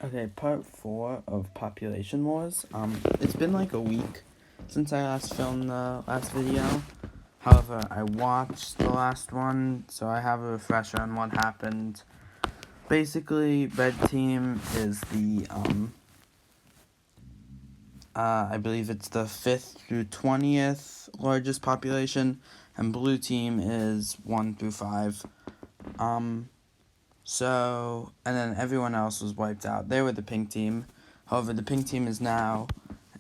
Okay, part 4 of Population Wars. It's been like a week since I last filmed the last video. However, I watched the last one, so I have a refresher on what happened. Basically, red team is I believe it's the 5th through 20th largest population, and blue team is 1 through 5. And then everyone else was wiped out. They were the pink team. However, the pink team is now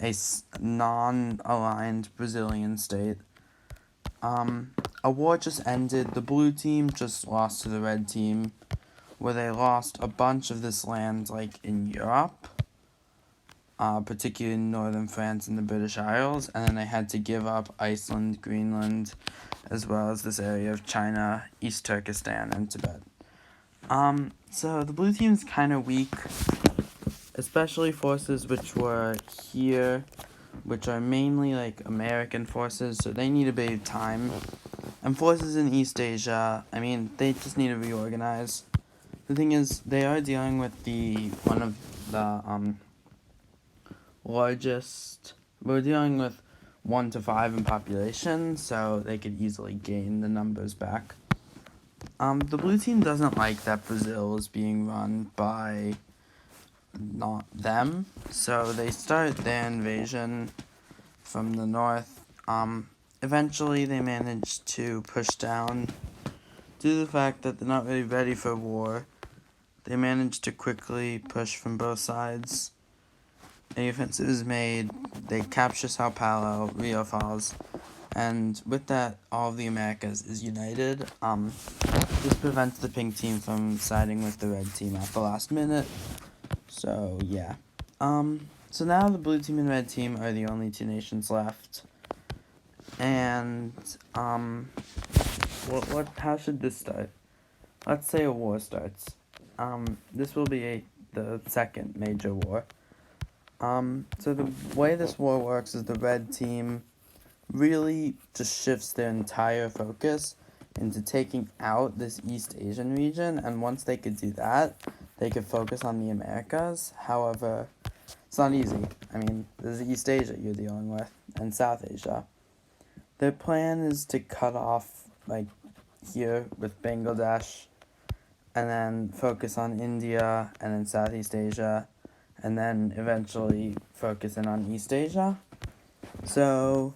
a non-aligned Brazilian state. A war just ended. The blue team just lost to the red team, where they lost a bunch of this land, like in Europe, particularly in northern France and the British Isles, and then they had to give up Iceland, Greenland, as well as this area of China, East Turkestan, and Tibet. So the blue team's kind of weak, especially forces which were here, which are mainly like American forces, so they need a bit of time. And forces in East Asia, I mean, they just need to reorganize. The thing is, they are dealing with one of the largest. We're dealing with 1 to 5 in population, so they could easily gain the numbers back. The blue team doesn't like that Brazil is being run by not them, so they start their invasion from the north. Eventually they manage to push down, due to the fact that they're not really ready for war. They manage to quickly push from both sides. The offensive is made, they capture Sao Paulo, Rio falls, and with that, all of the Americas is united. This prevents the pink team from siding with the red team at the last minute. So, yeah. So now the blue team and red team are the only two nations left. And, how should this start? Let's say a war starts. This will be the second major war. So the way this war works is the red team really just shifts their entire focus into taking out this East Asian region, and once they could do that, they could focus on the Americas. However, it's not easy. I mean, this is East Asia you're dealing with, and South Asia. Their plan is to cut off, like, here with Bangladesh, and then focus on India, and then Southeast Asia, and then eventually focus in on East Asia. So,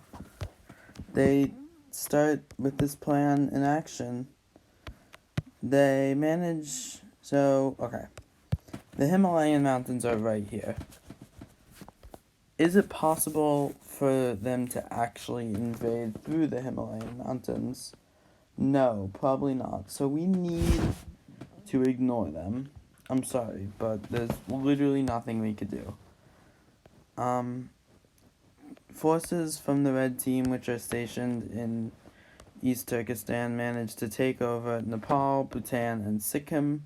they start with this plan in action. They manage, okay. The Himalayan mountains are right here. Is it possible for them to actually invade through the Himalayan mountains? No, probably not. So we need to ignore them. I'm sorry, but there's literally nothing we could do. Forces from the red team, which are stationed in East Turkestan, managed to take over Nepal, Bhutan, and Sikkim.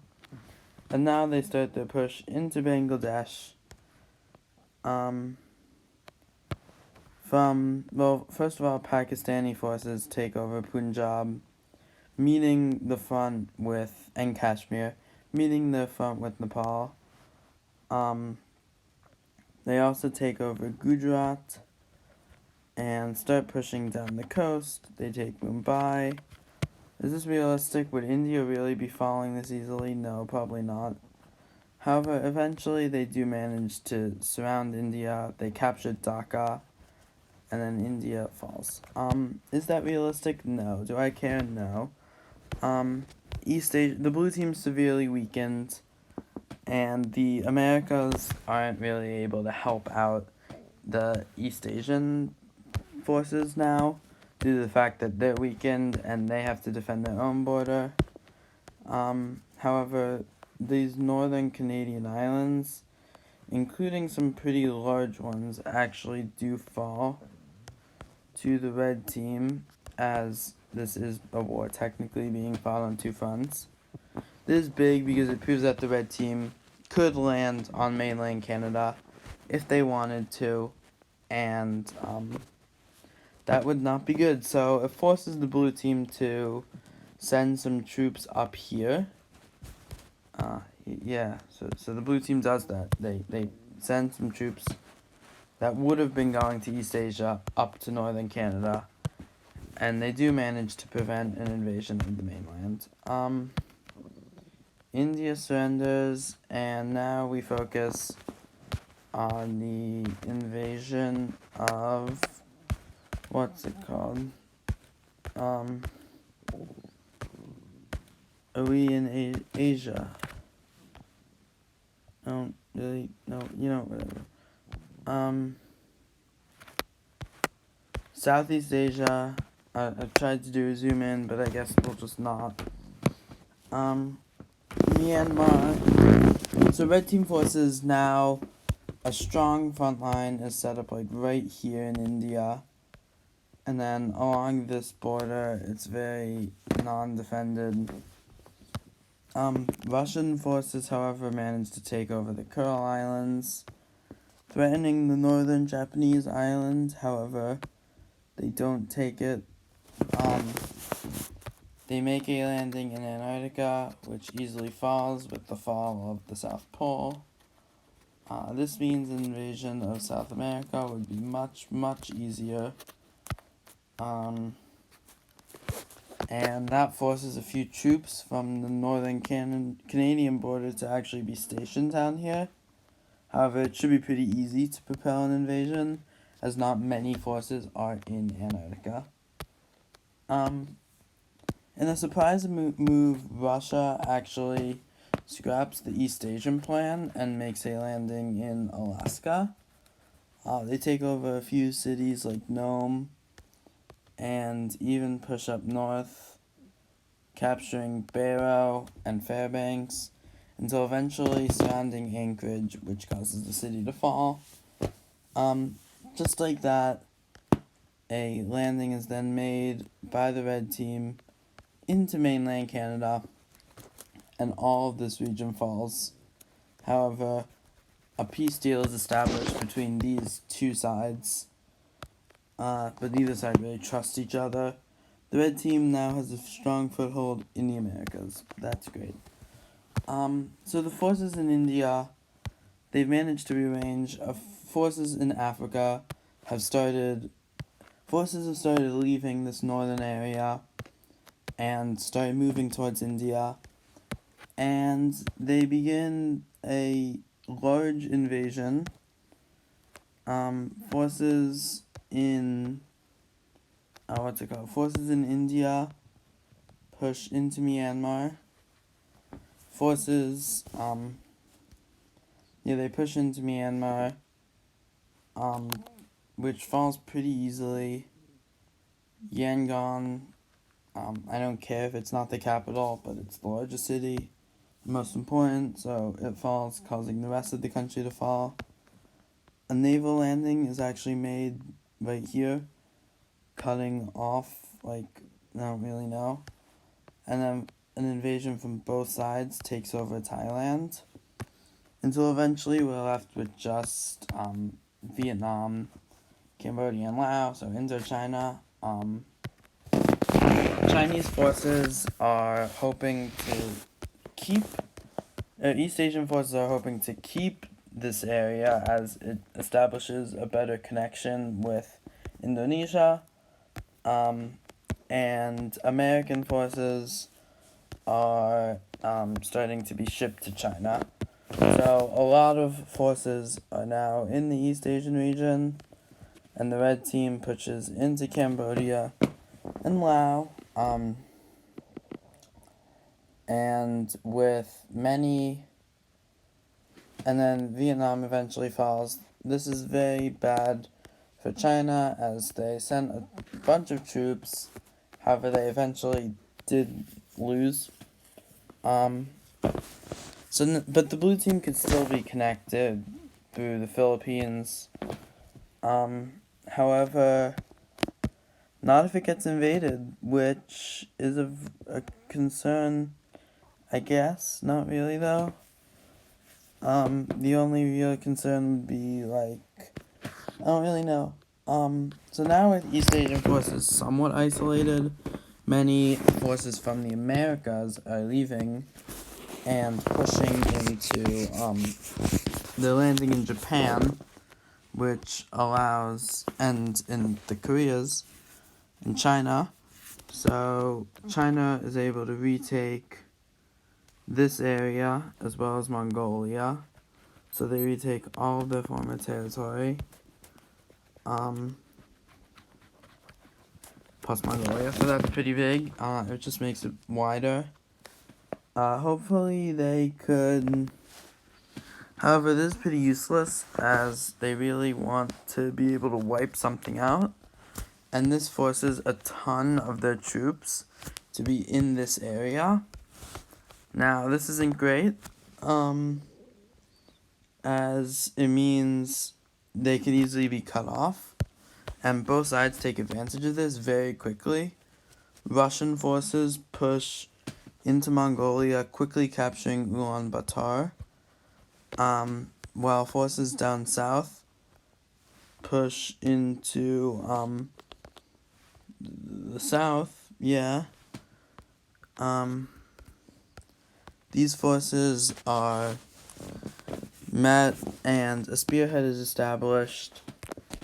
And now they start their push into Bangladesh. First of all, Pakistani forces take over Punjab, meeting the front with, and Kashmir, meeting the front with Nepal. They also take over Gujarat and start pushing down the coast. They take Mumbai. Is this realistic? Would India really be following this easily? No, probably not. However, eventually they do manage to surround India. They captured Dhaka, and then India falls. Is that realistic? No. Do I care? No. East Asia, the blue team's severely weakened, and the Americas aren't really able to help out the East Asian forces now, due to the fact that they're weakened and they have to defend their own border. However, these northern Canadian islands, including some pretty large ones, actually do fall to the red team, as this is a war technically being fought on two fronts. This is big because it proves that the red team could land on mainland Canada if they wanted to, and that would not be good. So it forces the blue team to send some troops up here. Yeah, so the blue team does that. They send some troops that would have been going to East Asia up to northern Canada, and they do manage to prevent an invasion of the mainland. India surrenders, and now we focus on the invasion of, what's it called? Are we in Asia? I don't really know, whatever. Southeast Asia, I tried to do a zoom in, but I guess we'll just not. Myanmar. So Red Team forces now, a strong front line is set up like right here in India. And then along this border, it's very non-defended. Russian forces, however, managed to take over the Kuril Islands, threatening the northern Japanese island. However, they don't take it. They make a landing in Antarctica, which easily falls with the fall of the South Pole. This means an invasion of South America would be much, much easier. And that forces a few troops from the northern Canadian border to actually be stationed down here. However, it should be pretty easy to propel an invasion, as not many forces are in Antarctica. In a surprise move, Russia actually scraps the East Asian plan and makes a landing in Alaska. They take over a few cities like Nome, and even push up north, capturing Barrow and Fairbanks, until eventually surrounding Anchorage, which causes the city to fall. Just like that, a landing is then made by the Red Team into mainland Canada, and all of this region falls. However, a peace deal is established between these two sides, but neither side really trusts each other. The Red Team now has a strong foothold in the Americas. That's great. So the forces in India, they've managed to rearrange. Forces in Africa have started leaving this northern area and started moving towards India, and they begin a large invasion. Forces in India push into Myanmar. They push into Myanmar, which falls pretty easily. Yangon, I don't care if it's not the capital, but it's the largest city, the most important, so it falls, causing the rest of the country to fall. A naval landing is actually made right here, cutting off, I don't really know. And then an invasion from both sides takes over Thailand, until eventually we're left with just Vietnam, Cambodia, and Laos, so Indochina. Chinese forces are hoping to keep, East Asian forces are hoping to keep this area as it establishes a better connection with Indonesia. And American forces are starting to be shipped to China. So a lot of forces are now in the East Asian region, and the Red Team pushes into Cambodia and Laos, and then Vietnam eventually falls. This is very bad for China, as they sent a bunch of troops. However, they eventually did lose. But the blue team could still be connected through the Philippines. However, not if it gets invaded, which is a concern, I guess. Not really, though. The only real concern would be, I don't really know. So now with East Asian forces somewhat isolated, many forces from the Americas are leaving, and pushing into, they're landing in Japan, which allows, and in the Koreas, in China. So China is able to retake this area as well as Mongolia. So they retake all of their former territory. Plus Mongolia, so that's pretty big. It just makes it wider. Hopefully they could. However, this is pretty useless as they really want to be able to wipe something out. And this forces a ton of their troops to be in this area. Now, this isn't great, as it means they could easily be cut off. And both sides take advantage of this very quickly. Russian forces push into Mongolia, quickly capturing Ulaanbaatar, while forces down south push into the south. These forces are met and a spearhead is established.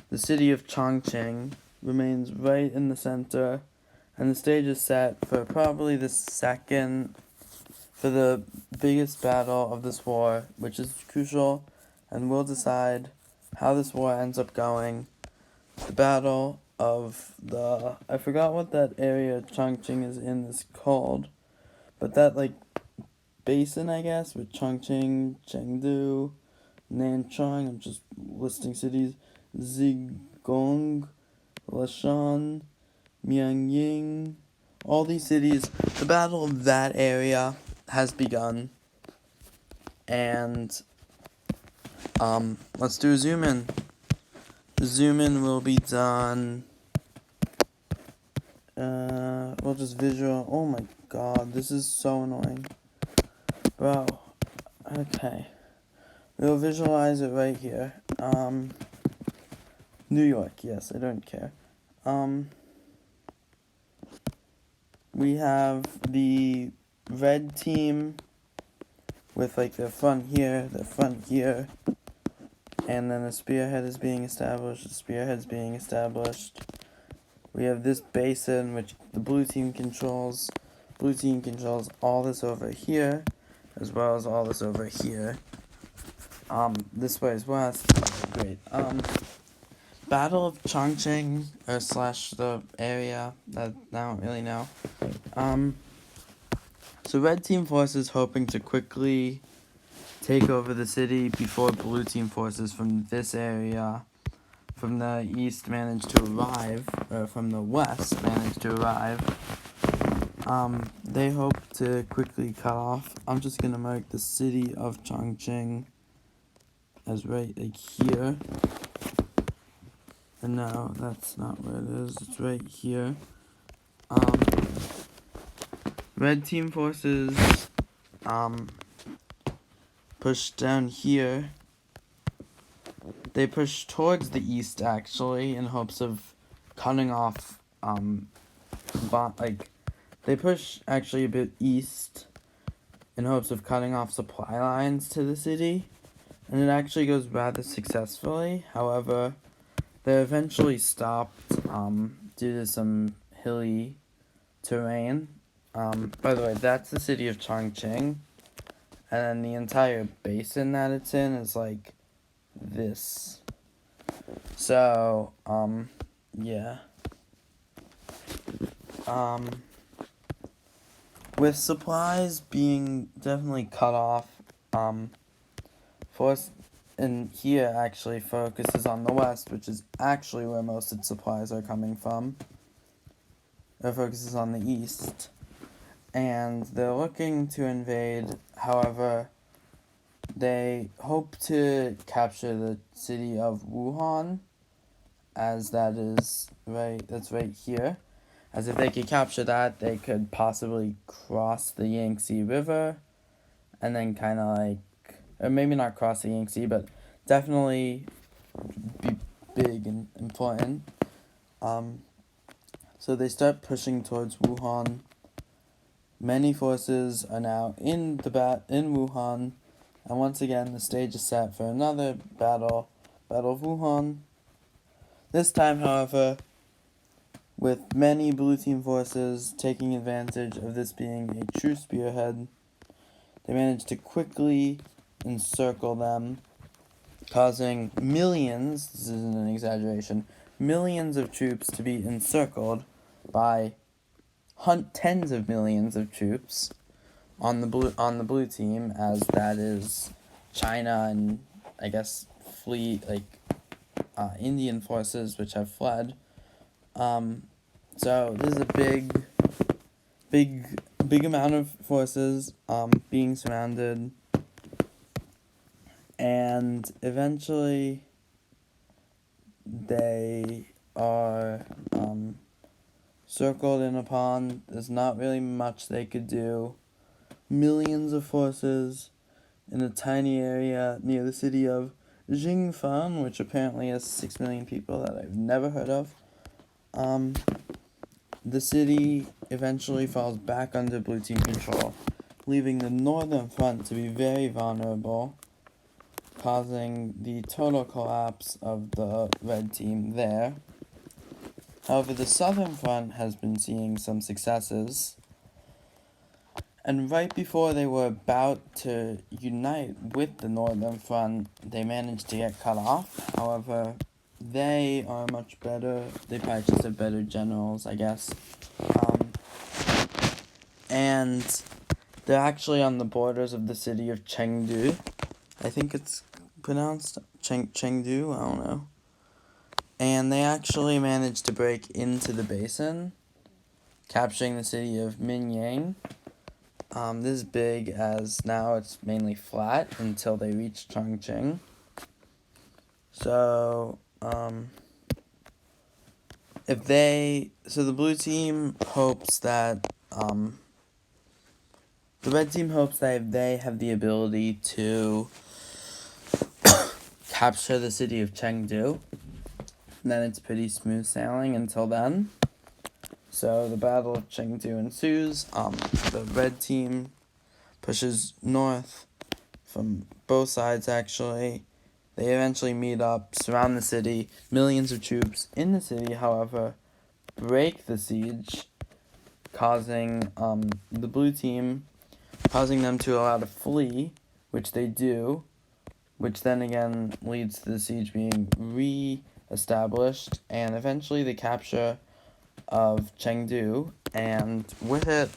The city of Chongqing remains right in the center, and the stage is set for probably the biggest battle of this war, which is crucial and will decide how this war ends up going. The battle of I forgot what that area Chongqing is in is called, but that, like, basin, I guess, with Chongqing, Chengdu, Nanchang, I'm just listing cities, Zigong, Lashan, Mianying, all these cities. The battle of that area has begun. And let's do a zoom in. The zoom in will be done. We'll just visual. Oh my god, this is so annoying. Bro. Okay. We'll visualize it right here. New York, yes, I don't care. We have the red team with, like, their front here, and then the spearhead is being established, We have this basin, which the blue team controls. Blue team controls all this over here, as well as all this over here. This way is west. Great. Battle of Chongqing, or slash the area that I don't really know. So red team forces hoping to quickly take over the city before blue team forces from this area from the east managed to arrive, or from the west managed to arrive. They hope to quickly cut off. I'm just gonna mark the city of Chongqing as right, like, here. And no, that's not where it is. It's right here. Red team forces, push down here. They push towards the east, actually, in hopes of cutting off, they push actually a bit east in hopes of cutting off supply lines to the city, and it actually goes rather successfully. However, they're eventually stopped, due to some hilly terrain. By the way, that's the city of Chongqing, and then the entire basin that it's in is, like, this. So, yeah. With supplies being definitely cut off, force in here actually focuses on the west, which is actually where most of its supplies are coming from. It focuses on the east, and they're looking to invade. However, they hope to capture the city of Wuhan, as that's right here. As if they could capture that, they could possibly cross the Yangtze River, and then kind of, like, or maybe not cross the Yangtze, but definitely be big and important. So they start pushing towards Wuhan. Many forces are now in Wuhan, and once again the stage is set for another Battle of Wuhan. This time, however, with many blue team forces taking advantage of this being a true spearhead, they managed to quickly encircle them, causing millions, this isn't an exaggeration, millions of troops to be encircled by tens of millions of troops on the blue team, as that is China and I guess Indian forces which have fled. So this is a big amount of forces being surrounded, and eventually they are circled in a pond. There's not really much they could do. Millions of forces in a tiny area near the city of Jingfan, which apparently has 6 million people that I've never heard of. The city eventually falls back under blue team control, leaving the northern front to be very vulnerable, causing the total collapse of the red team there. However, the southern front has been seeing some successes, and right before they were about to unite with the northern front, they managed to get cut off. However, they are much better. They probably just have better generals, I guess. And they're actually on the borders of the city of Chengdu. I think it's pronounced Chengdu, I don't know. And they actually managed to break into the basin, capturing the city of Minyang. This is big, as now it's mainly flat until they reach Chongqing. So, the blue team hopes that, the red team hopes that they have the ability to capture the city of Chengdu. And then it's pretty smooth sailing until then. So the Battle of Chengdu ensues. The red team pushes north from both sides, actually. They eventually meet up, surround the city. Millions of troops in the city, however, break the siege, causing the blue team, causing them to allow to flee, which they do, which then again leads to the siege being re-established, and eventually the capture of Chengdu, and with it,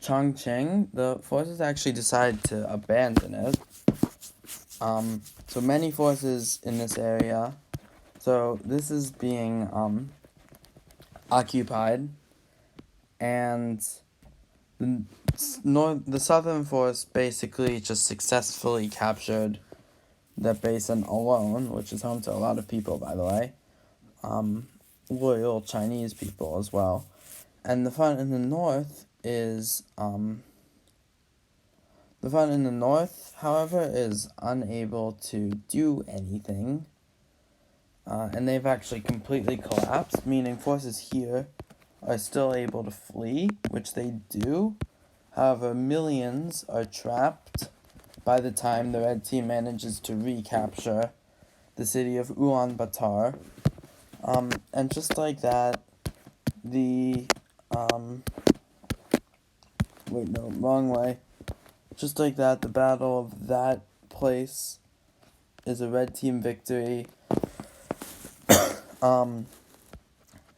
Chongqing. The forces actually decide to abandon it. So many forces in this area. So this is being occupied, and the southern force basically just successfully captured the basin alone, which is home to a lot of people, by the way. Loyal Chinese people as well. And the front in the north is, however, is unable to do anything. And they've actually completely collapsed, meaning forces here are still able to flee, which they do. However, millions are trapped by the time the red team manages to recapture the city of Ulaanbaatar. And just like that, Just like that, the battle of that place is a red team victory.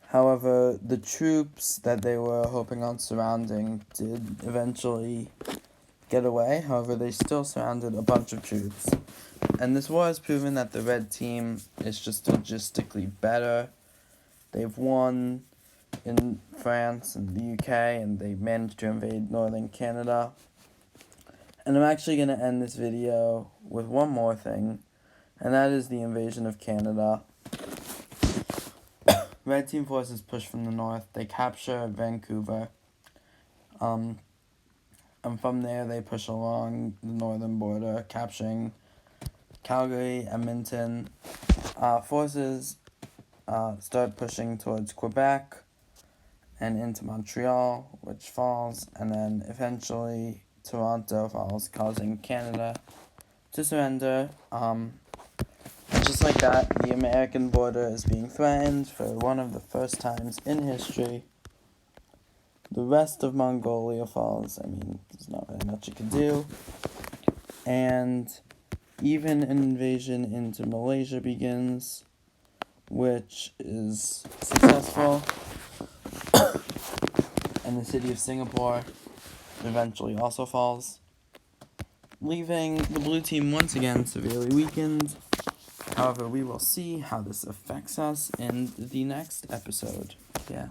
However, the troops that they were hoping on surrounding did eventually get away. However, they still surrounded a bunch of troops. And this war has proven that the red team is just logistically better. They've won in France and the UK, and they managed to invade northern Canada. And I'm actually going to end this video with one more thing, and that is the invasion of Canada. Red team forces push from the north. They capture Vancouver. And from there, they push along the northern border, capturing Calgary, Edmonton. Forces start pushing towards Quebec, and into Montreal, which falls, and then eventually Toronto falls, causing Canada to surrender. And just like that, the American border is being threatened for one of the first times in history. The rest of Mongolia falls. I mean, there's not really much you can do. And even an invasion into Malaysia begins, which is successful. And the city of Singapore eventually also falls, leaving the blue team once again severely weakened. However, we will see how this affects us in the next episode. Yeah.